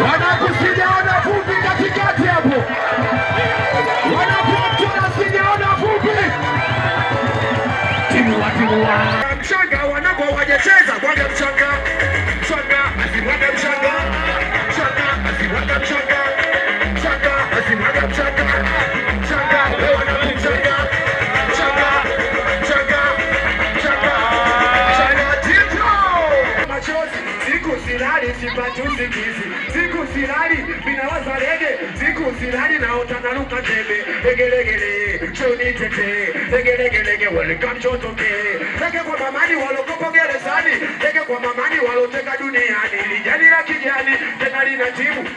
Wanakusijaona vumbi katikati hapo. Wanapotona sijaona vumbi. Timu wa mchanga wanapo wajecheza bwana mchanga. Mchanga asimwaga mchanga. Mchanga asimwaga mchanga. Mchanga asimwaga mchanga. Mchanga wewe na mchanga. Mchanga mchanga mchanga. Mchanga tito. Machozi siku silali sipati usingizi. Siku silali binawaza rege. Siku silali naota naruka tebe. Legelegele choni tete. Legelegele welcome chotoke. Lege kwa mamani walokopo gerezani. Lege kwa mamani waloteka duniani. Lijani la kijani tena lina timu.